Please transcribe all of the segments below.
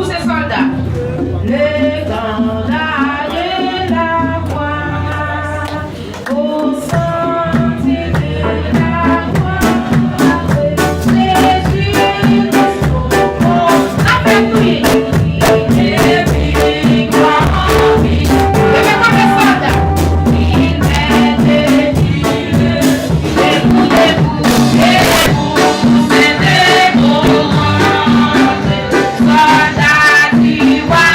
pousser soldat. Le canard et la voix au sentier de la voix. Les yeux des saumons, avec lui. Et puis, grand vie. Et même quand les soldats, ils mettent des yeux, des coups, c'est des mots. Soldats, tu vois,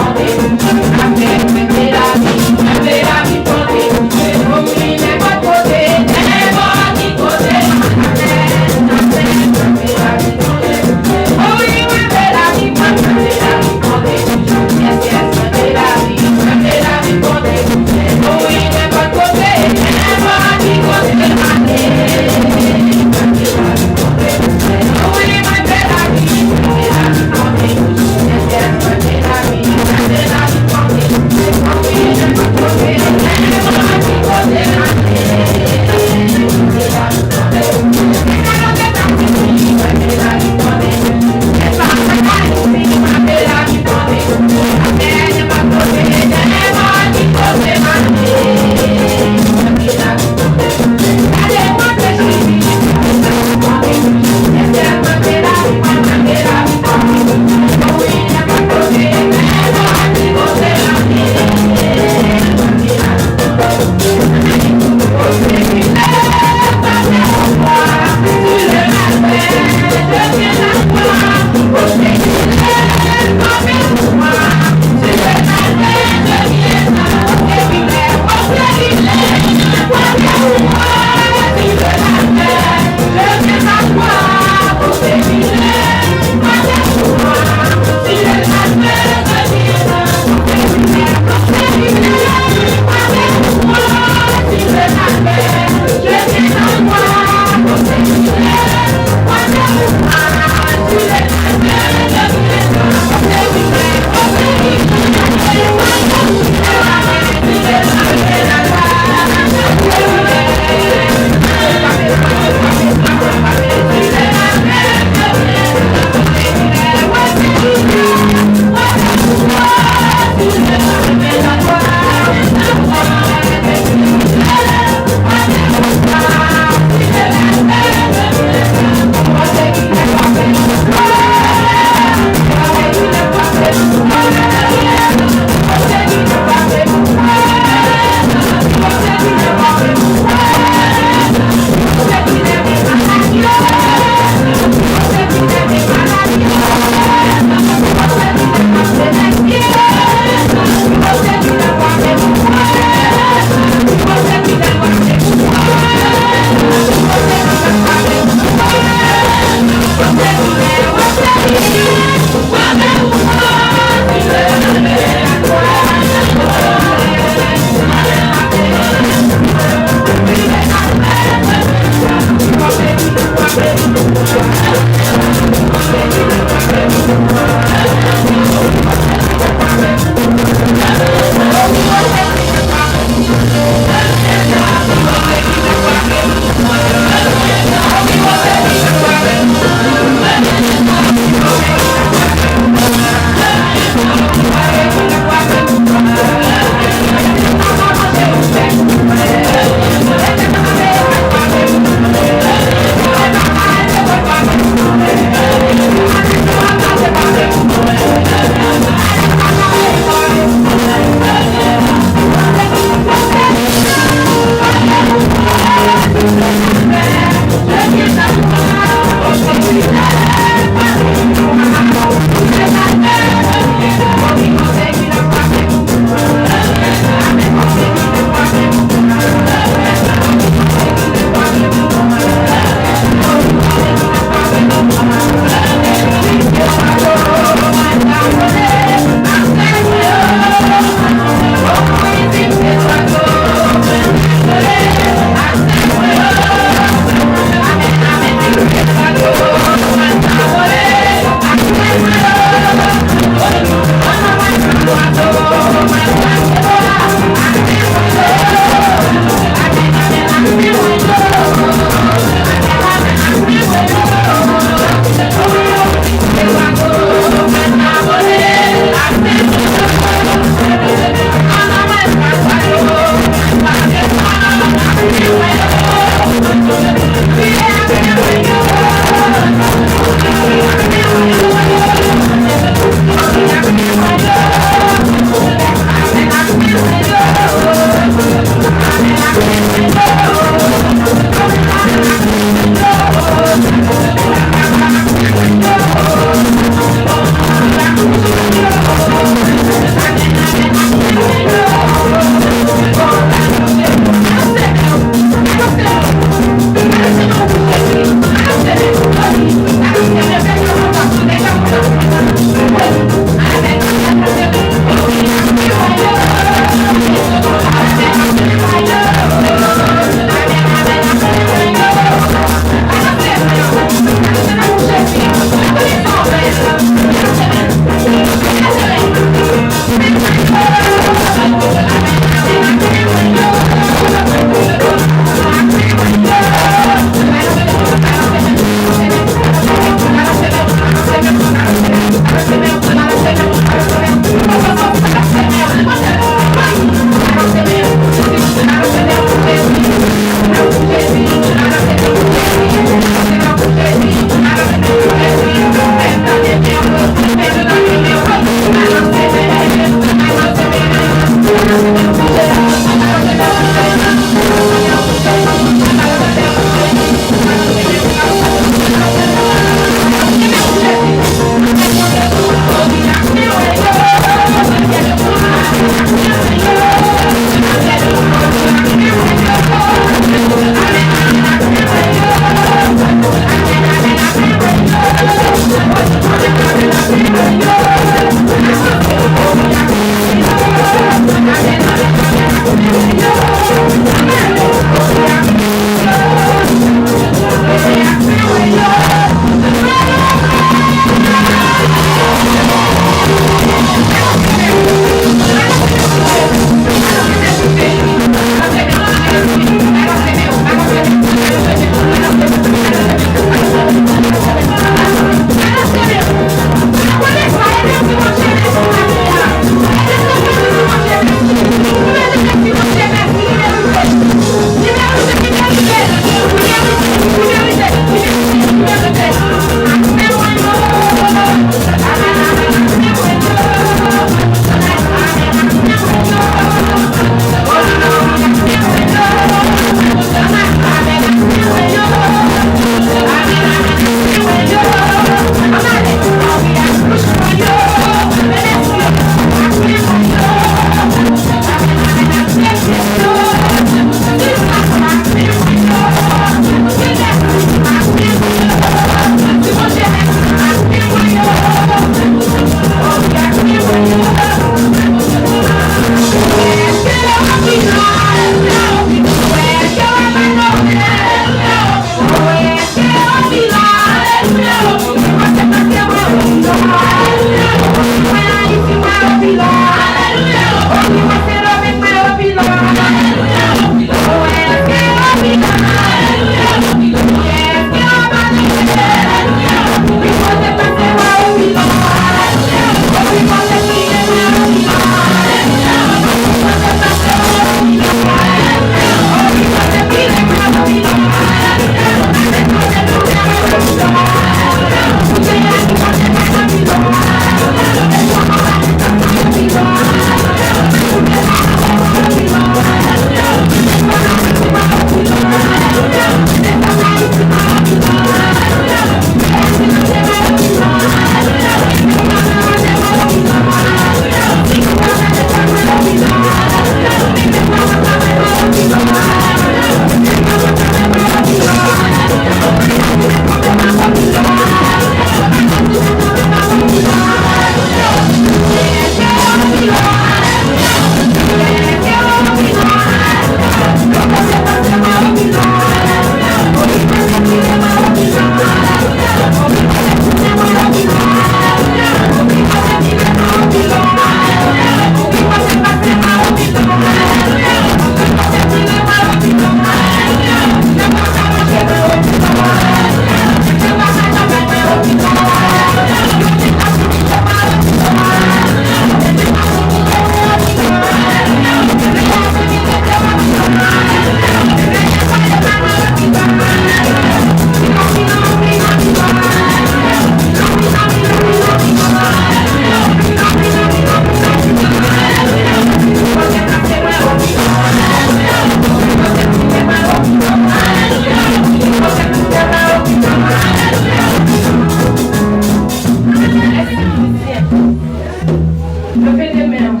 Levez des mains.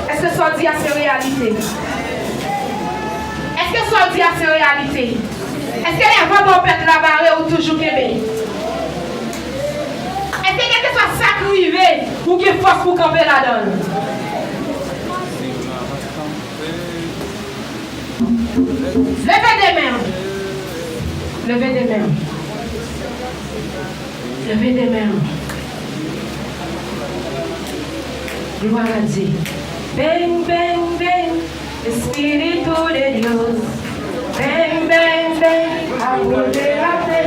Est-ce que ça dit à ces réalités? Est-ce que ça dit à ces réalités? Est-ce que les vents vont perdre la barre ou toujours Québec? Est-ce que quelque soit sacrifié ou qu'il force pour camper la donne? Levez des mains. Levez des mains. Levez des mains. Gloire à Dieu. Ven, ven, ven, Espíritu de Dios. Ven, ven, ven, apodérate.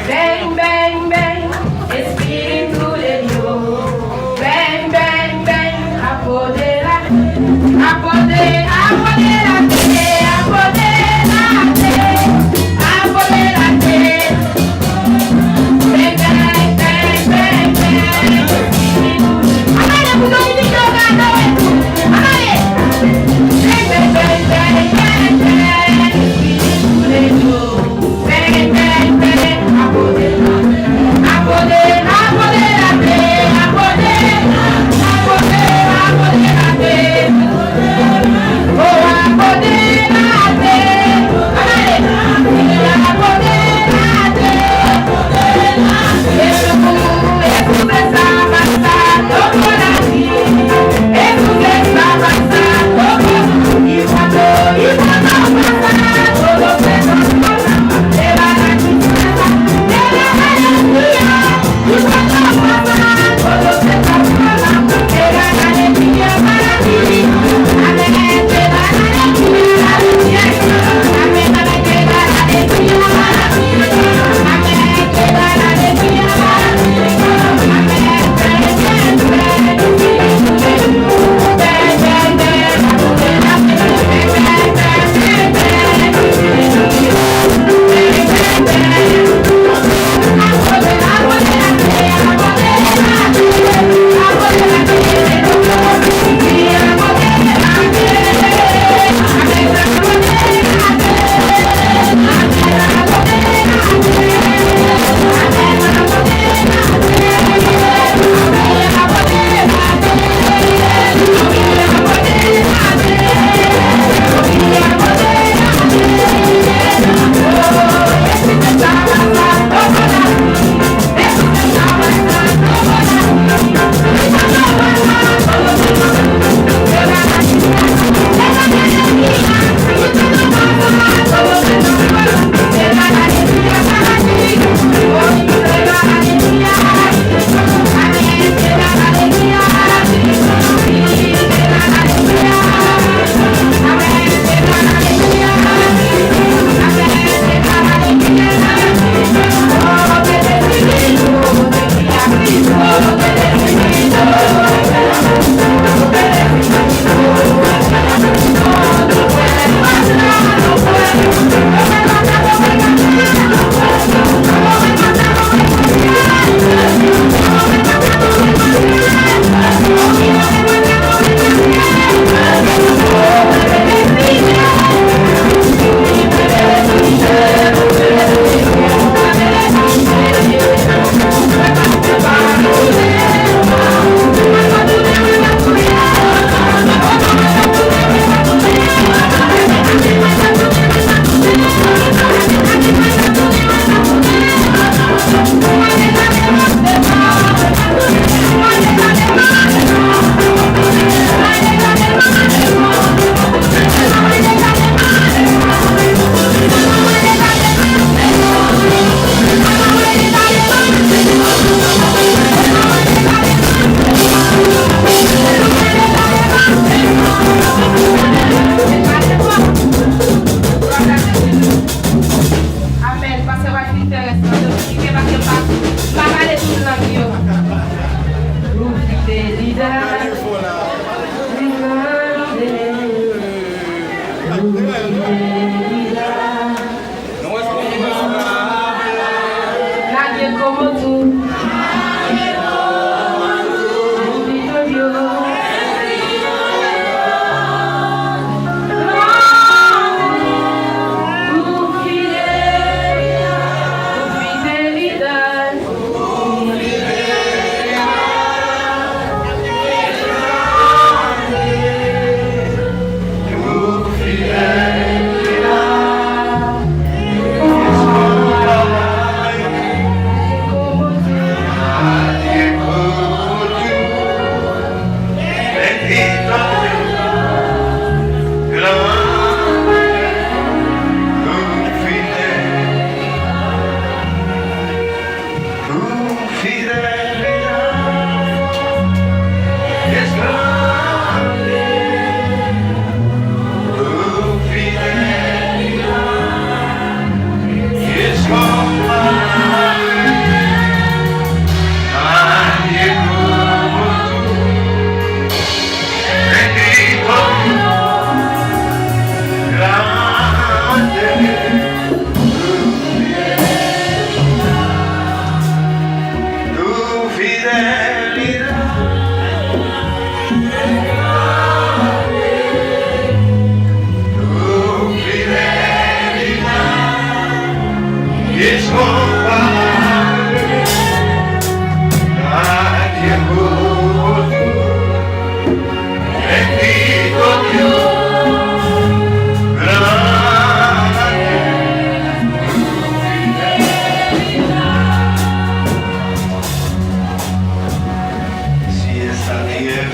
Ven, ven, ven, Espíritu de Dios. Ven, ven, ven, apodérate. Apodérate, apodérate, apodérate, apodérate. Ven, ven, ven, ven, ven. Amare, vous avez dit que vous avez dit. Amare. Ven, ven, ven, ven, ven, ven. Espíritu de Dios. Ven, ven, ven, apodérate. Apodérate, apodérate, apodérate, apodérate. Oh, apodérate. Amare. Apodérate. Jesús está avanzando por aquí. Jesús está avanzando. Y cuando pasa, todos esos cosas te van a quitar. Te van a alegría. Y cuando pasa, todos esos cosas te dan alegría para ti. Amén, te dan alegría. Amén, te dan alegría para ti. Amén, te dan alegría para ti.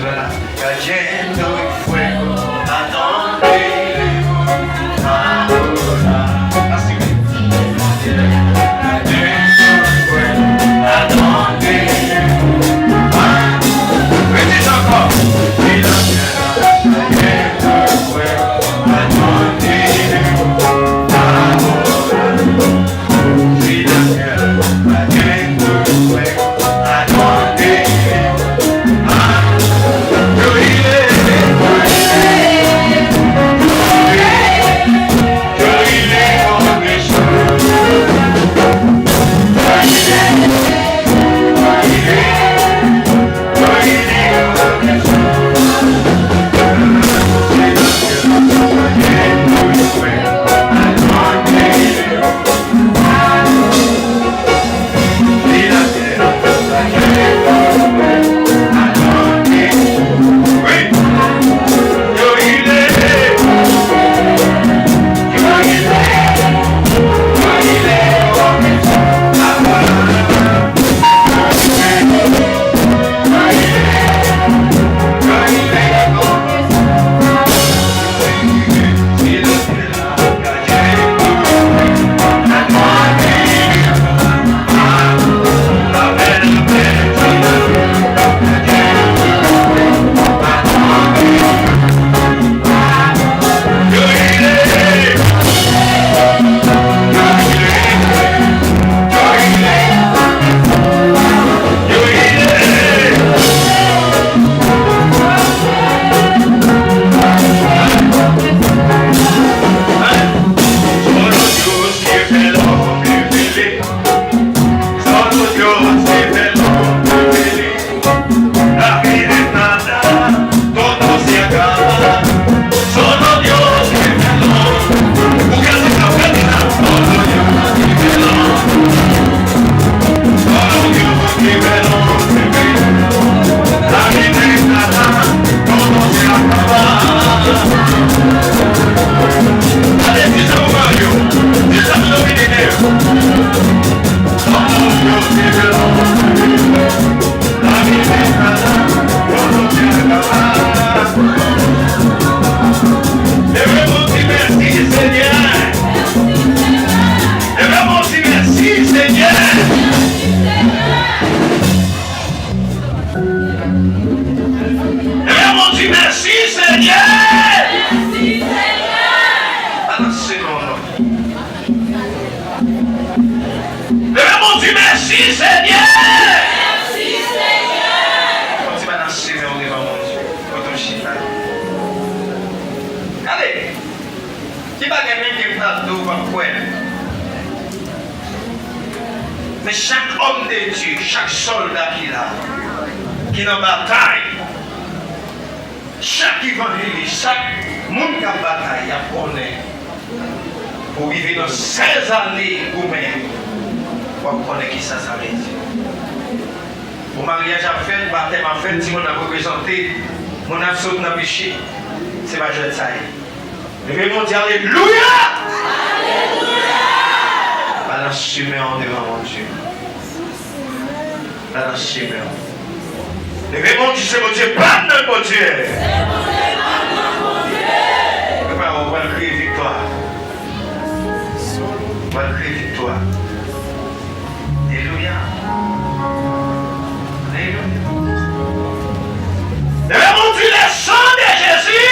cayendo en fuego, ¿a dónde iremos ahora? Así mismo. Cayendo en fuego, ¿a dónde iremos? Vete encore. Y la tierra cayendo en fuego, ¿a dónde iremos ahora? Y la tierra cayendo en fuego, ¿a dónde iremos? Yo iré con Jesús. Mais chaque homme de Dieu, chaque soldat qui est en bataille, chaque évangéliste, chaque monde qui a bataille, a connaît pour vivre dans 16 années ou même, pour connaître qui ça veut dire. Pour mariage à fait, baptême à fait, si on a représenté, mon absurde n'a péché, c'est ma jeune taille. Levez-moi dire Alléluia! Balance Siméon devant mon Dieu. Balance Siméon. Levez-moi dire c'est mon Dieu, pas notre mon Dieu. On va crier victoire. On va crier victoire. Alléluia. Alléluia. Levez-moi dire le sang de Jésus.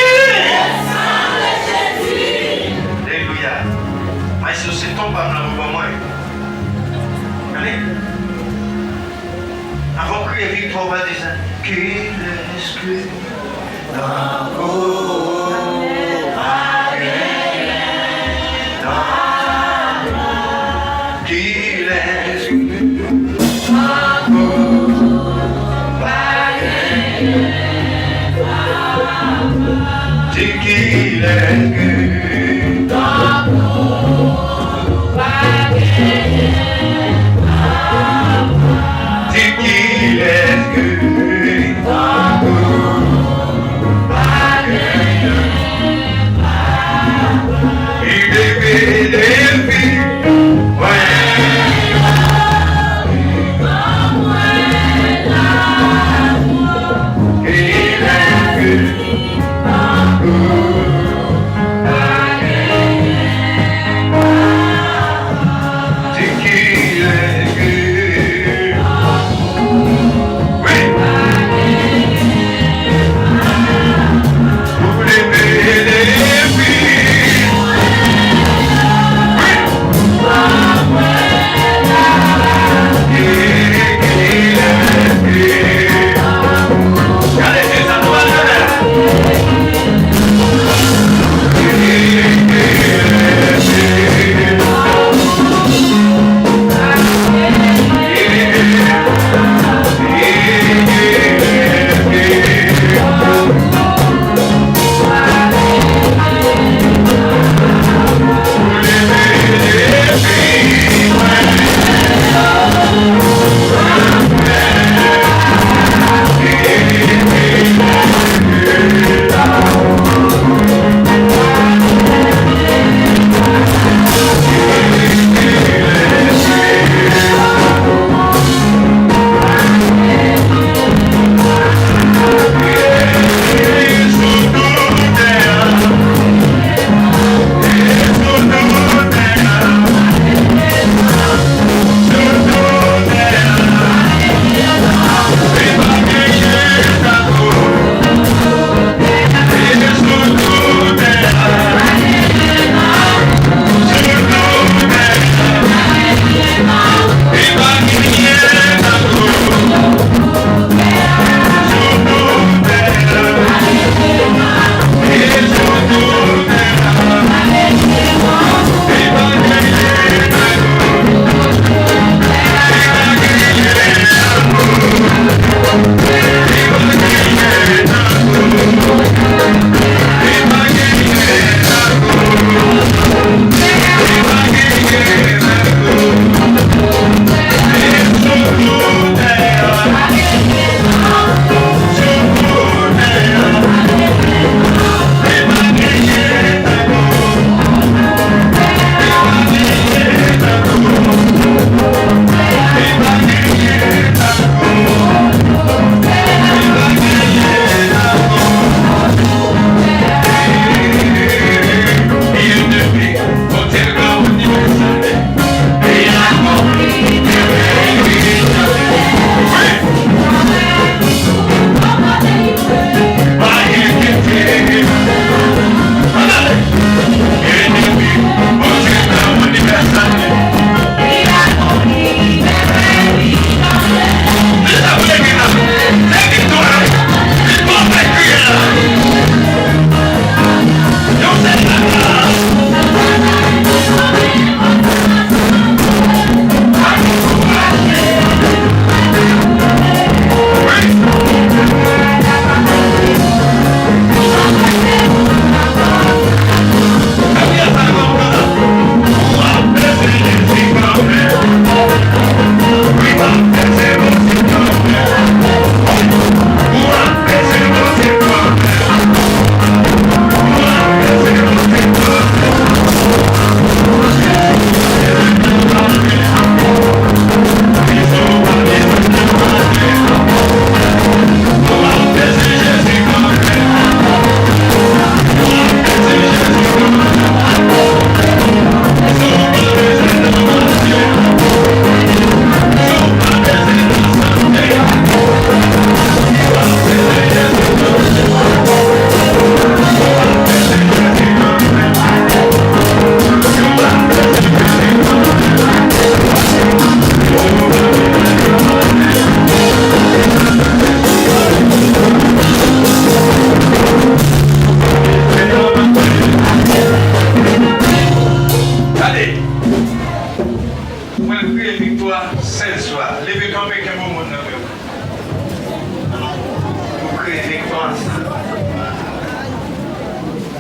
Alléluia. Mais si c'est ton pas dans moi. Allez. Avant de crier victoire, on va dire ça. Qu'il exclut qu'il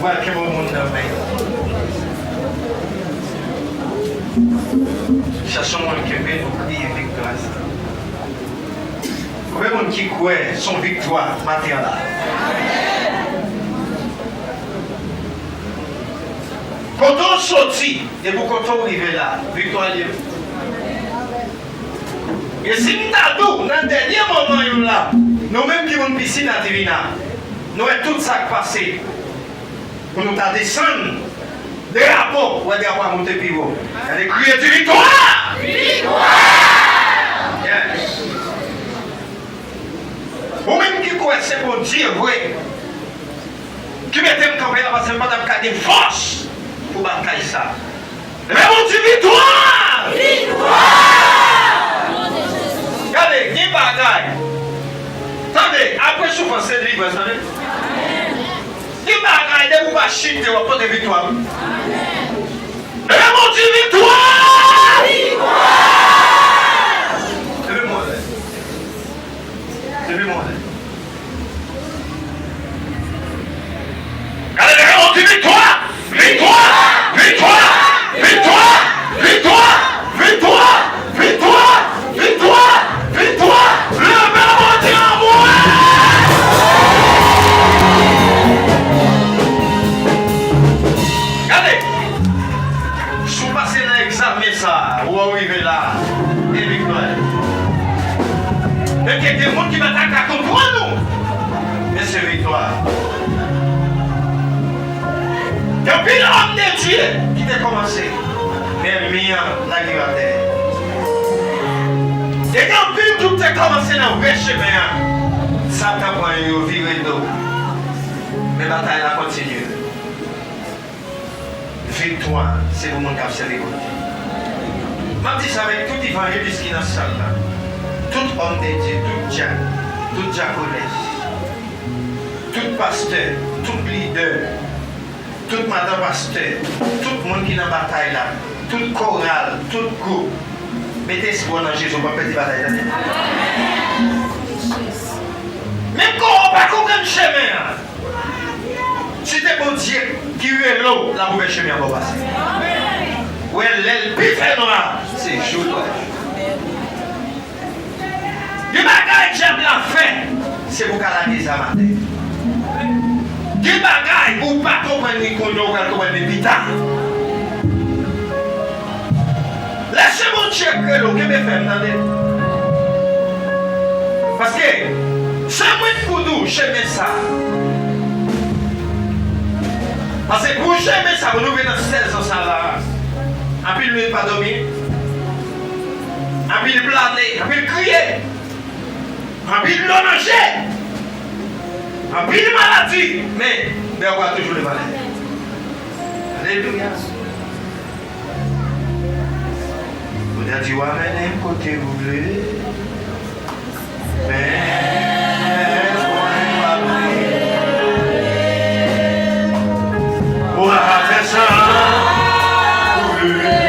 Welcome au monde d'après. Cherchons mon qui veut nous crier victoire. Combien de monde qui croit son victoire matérielle? Quand on sortit, et pour quand on arrive là, victoire est là. Et si nous avons dans le dernier moment là, nous-mêmes qui avons piscine à Divina, nous avons tout ça passé pour nous descendre des rapports ou des rapports à monter plus haut. Il y a des criers de victoire! Victoire! Yes. Vous-même qui connaissez pour dire vrai, qui mettez me camper là parce que je ne peux pas de force pour battre ça. Mais on dit victoire! Victoire! Regardez, il y a des bagailles. Attendez, après souffrance, c'est libre, vous savez? Il y a des bagailles, dès que vous allez chuter, vous allez prendre victoire. Mais on dit victoire! Victoire! C'est le monde. C'est le monde. Regardez, on dit victoire! Victoire! Victoire! Victoire! Victoire! Victoire! Victoire! Victoire! Victoire! Le même dit en moi! Regardez! Si vous passez dans l'examen ça, vous arrivez là, et victoire. Et qu'il y a des gens qui m'attaquent à comprendre nous. Mais c'est victoire. Depuis l'homme de Dieu qui t'a commencé, mais mien, la guerre. Et quand tout t'a commencé dans le vrai chemin, Satan prend une virée d'eau. Mais la bataille a continué. Victoire, c'est le monde qui a célébré. Je dis ça avec tout évangéliste qui est dans ce salle. Tout homme de Dieu, tout diacre, tout diaconesse, tout pasteur, tout leader. Tout madame pasteur, tout le monde qui est dans la bataille là, tout chorale, tout groupe, mettez espoir dans Jésus pour perdre la bataille. Même quand on ne va pas comprendre le chemin, c'est bon Dieu qui est l'eau, la mauvaise chemin va passer. Où elle est le pifé noir, c'est jour. Du bagage j'aime la fin, c'est pour qu'elle a dit ça matin. Des bagailles pour ne pas comprendre qu'on doit comprendre les pitains. Laissez-moi checker l'eau que me fait entendre. Parce que c'est moi pour nous, j'aime ça. Parce que pour j'aime ça, vous nous venez dans 16 ans ça là. Un peu ne pas dormir. Un peu blader, un peu crier. Un peu manger. Un peu de maladie, mais on voit toujours les maladies. Alléluia. Vous avez dit, ouais, mais côté vous voulez. Mais, pour faire ça, vous voulez.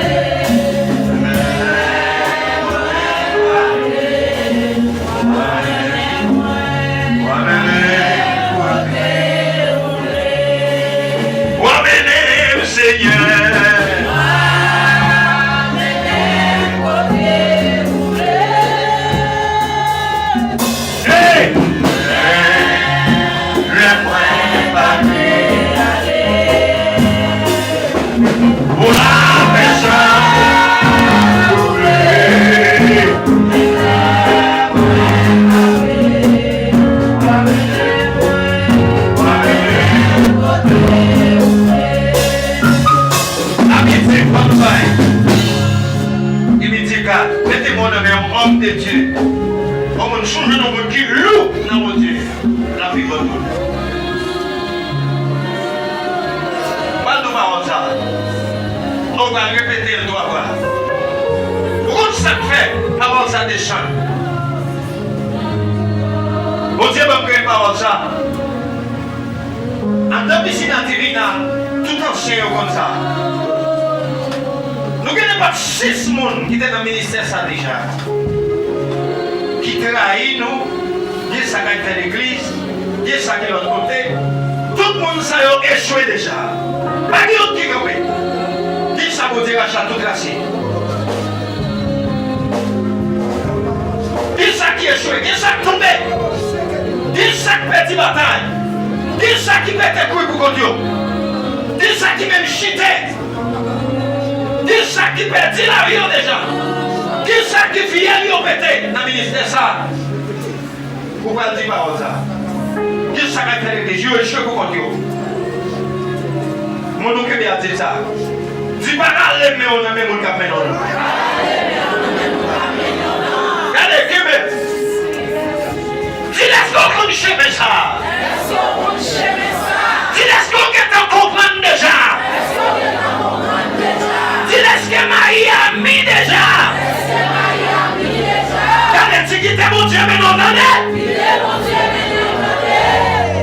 Homme de Dieu, on change de monde qui loue dans mon Dieu, la vie de tout. Pas de parole ça. On va répéter le droit voir. Pourquoi ça fait parole ça des chants? Mon Dieu va créer parole ça. En tant que piscine à Divina, tout ancien comme ça. Nous n'avons pas 6 personnes qui étaient dans le ministère ça déjà. Qui trahit nous, qui est ça qui fait l'église, qui est ça qui est de l'autre côté. Tout le monde ça a échoué déjà. Pas de autre qui campé. Qui ça vous dire à château tracé? Qui ça qui échoué? Qui ça qui tombé? Qui ça qui perdit bataille? Qui ça qui pète couille pour Dieu? Qui ça qui même chité? Qui ça qui perdit la vie déjà? Qui ça qui fiel yo pété dans le ministère ça? Vous pas dire parole ça. Qui ça qui fait des yeux échoués pour Dieu? Mon nom qui bien dit ça. Dis pas aller mais on a même mon cap maintenant. Regardez Québec. Dis laisse-moi qu'on chemin ça. Dis laisse-moi que tu comprennes déjà. Dis laisse-moi Miami déjà. Regardez si qui était mon Dieu mais non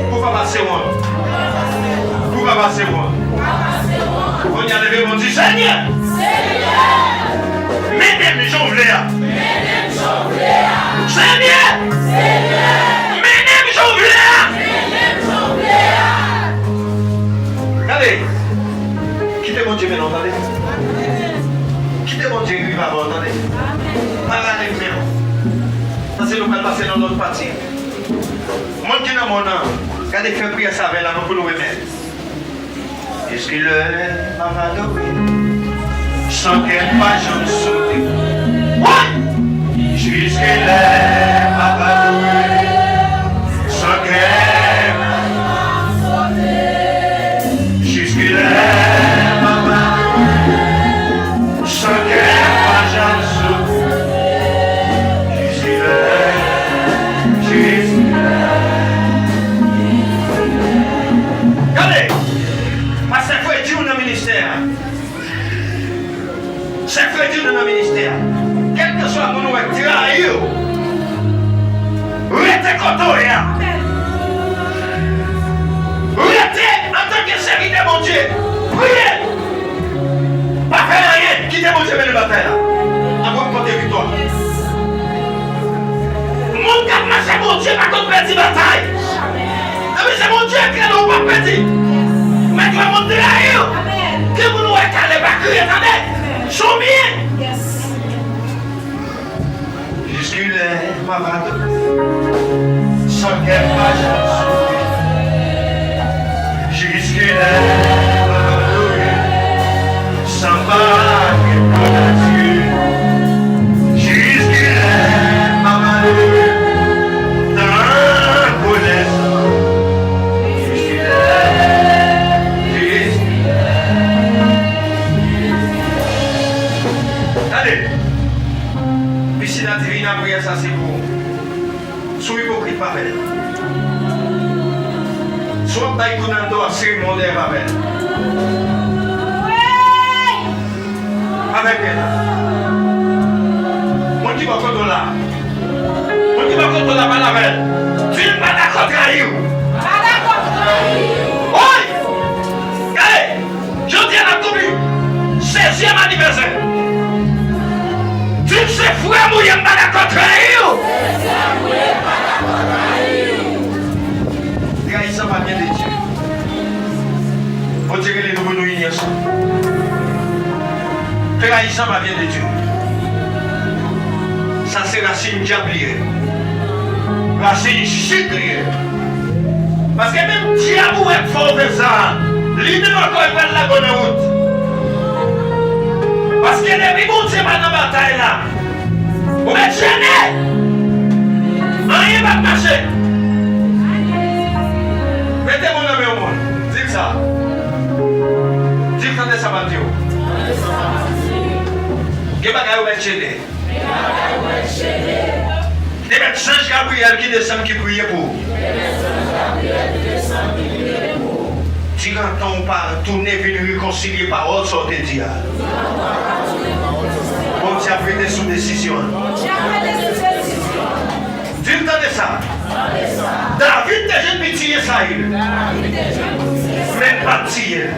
pourquoi passer moi? Pourquoi passer moi? On y a levé mon Dieu Seigneur. Mesdames les gens voulaient. Seigneur. Mesdames les gens voulaient. Regardez. Quittez mon Dieu maintenant, attendez. Quittez mon Dieu qui va avoir, attendez. Parlez maintenant. Ça c'est nous qui passer dans notre partie. Moi qui dans mon âme. Regardez, fais prier ça avec la main pour nous remettre. Est-ce qu'il est m'adoré sans qu'elle pas j'en sauté? Ouais! Jusqu'il est m'adoré sans qu'elle pas sauté. Jusqu'il est m'adoré sans qu'elle pas j'en sauté. Jusqu'il est. Regardez! Parce que c'est Dieu dans le ministère. C'est Dieu dans le ministère. Quel que soit mon nom, trahi. Restez content. Restez en tant que serviteur de mon Dieu. Priez. Pas faire rien. Quittez mon Dieu dans la bataille. Avant de porter victoire. Mon gars, c'est mon Dieu, pas contre perdre la bataille. C'est mon Dieu qui n'a pas perdu. Mais tu vas monter là-haut. Que vous nous êtes pas crier, attendez. Soumis. Jusqu'il est ma vade. Sans qu'elle fasse jusqu'il est ma vade. Sans pas qu'elle fasse jusqu'il est ma vade. Dans le connaissance. Allez, puis la divine prière, ça c'est pour soit hypocrite pas belle, soit taïkunando à cérémonie pas belle. Avec elle. Moi qui va contre là, moi qui va contre la balle avec elle. Tu n'es pas d'accord avec elle. Oui. Allez, je dis à la commune, 16e anniversaire. Tu sais, frère, moi, je ne suis pas d'accord avec vous. Les gars, ils sont pas bien de Dieu. Vous direz les nouveaux nous ignorent. Les gars, ils sont pas bien de Dieu. Ça, c'est racine diablière. Racine chidrière. Parce que même diable est fort de ça. L'idée encore est pas de la bonne route. Parce que les bon Dieu pas dans la bataille là. Vous êtes gênés. Rien va marcher. Mettez mon ami au monde. Dites ça. Dites que ça va dire. Qu'est-ce que vous êtes gênés? Des médecins Gabriel qui descend qui prie pour. Si quand on parle, tourner, venir réconcilier parole, sortez dire. Bon, tu as pris des sous-décisions. Dis-le de ça. David déjà pitié ça. Même pas tirer.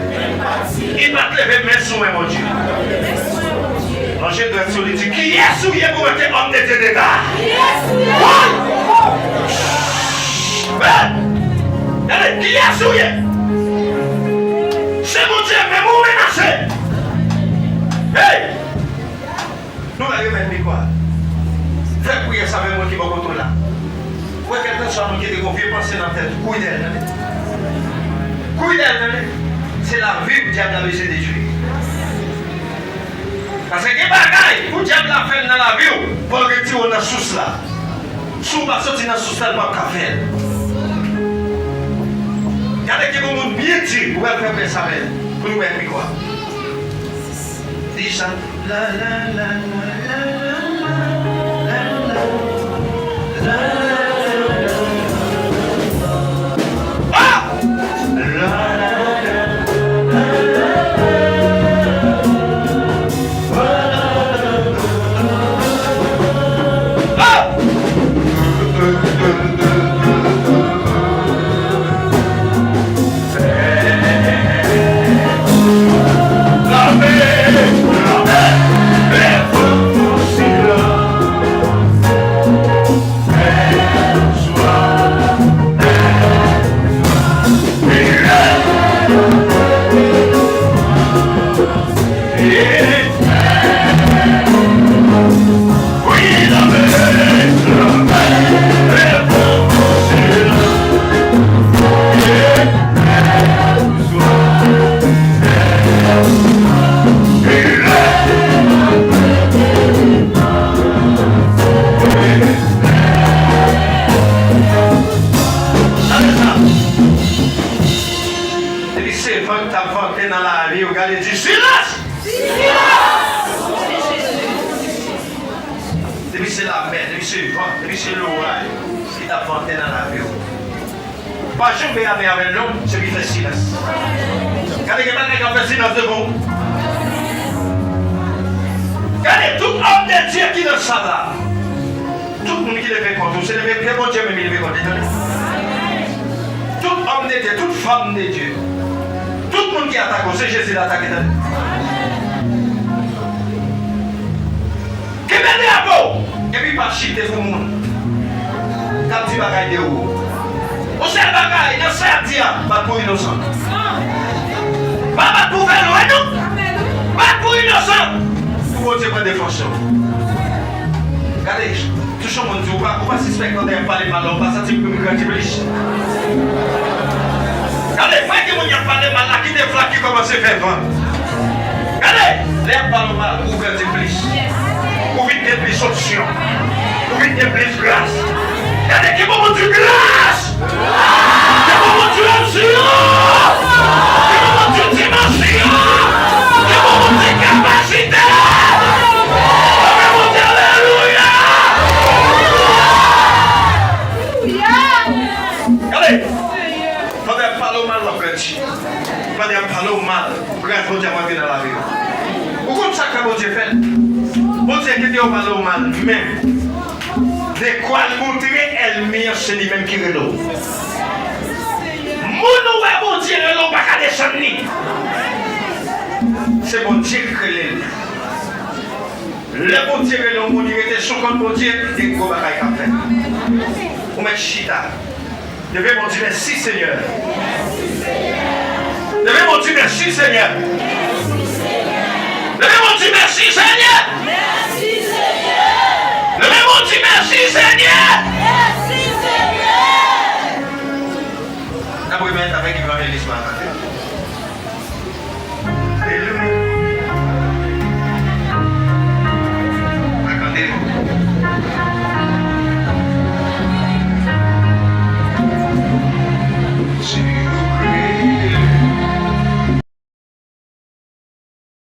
Il va te lever mes soins, mon Dieu. L'ange doit être solide. Qui est souillé pour être homme de tes dégâts? Qui est souillé? Qui est souillé? que soit nous qui avons vieux pensée dans la tête, couille d'elle. Couille d'elle, c'est la vie que le diable a besoin de détruire. Parce que les bagailles, pour le diable a fait dans la vie, pour le retirer dans la source là. Si on va sortir dans la source là, il ne va pas faire. Regardez que vous bien dit, pour faire ça, pour nous mettre quoi? Dis ça. La la la la la la la la. C'est la mer, c'est le vent, c'est l'orage qui t'a vanté dans la vie. Pas jamais avec l'homme, c'est qui fait silence. Regardez quelqu'un qui a fait silence devant. Regardez tout homme de Dieu qui est dans ça là. Tout le monde qui le fait contre vous, c'est le fait bon Dieu, mais il le fait contre vous. Tout homme de Dieu, toute femme de Dieu, tout le monde qui attaque, c'est Jésus l'attaque. Qui m'a dit à vous? Et puis pas chiter tout le monde. Quand tu vas gagner où? On sait le bagage, il sait à dire, pas pour innocent. Pas pour faire loin, non? Pas pour innocent. Pour Dieu prendre défense. Regardez, tout le monde dit, on va pas suspecter qu'on n'a pas les mal, on va sentir que nous avons plus. Regardez, pas que nous avons parlé mal, là, qui des flaques qui commencent à faire vent. Regardez, les parlent mal, pour grandir plus. Pour vite des plus solutions. Pour vite des plus grâce. Regardez qui moment de grâce. Qui moment de action. Qui moment de dimension. Qui moment de capacité. Qui moment de alléluia. Regardez. Quand on parle au mal, on peut dire. Quand on parle au mal, on peut dire qu'on est dans la vie. Pourquoi ça que mon Dieu fait? Bon Dieu qui te parle au mal, même de quoi montrer elle meilleure, c'est lui-même qui est là. Mon Dieu est là, pas qu'à descendre. C'est mon Dieu qui est là. Le bon Dieu est là, mon Dieu était sur contre mon Dieu, et qu'on va faire. On met chita. Devez mon Dieu, merci Seigneur. Devez mon Dieu, merci Seigneur. Devez mon Dieu, merci Seigneur. Merci Seigneur. Devez mon Dieu, merci Seigneur. Merci Seigneur. D'abord, il met avec l'évangéliste matin.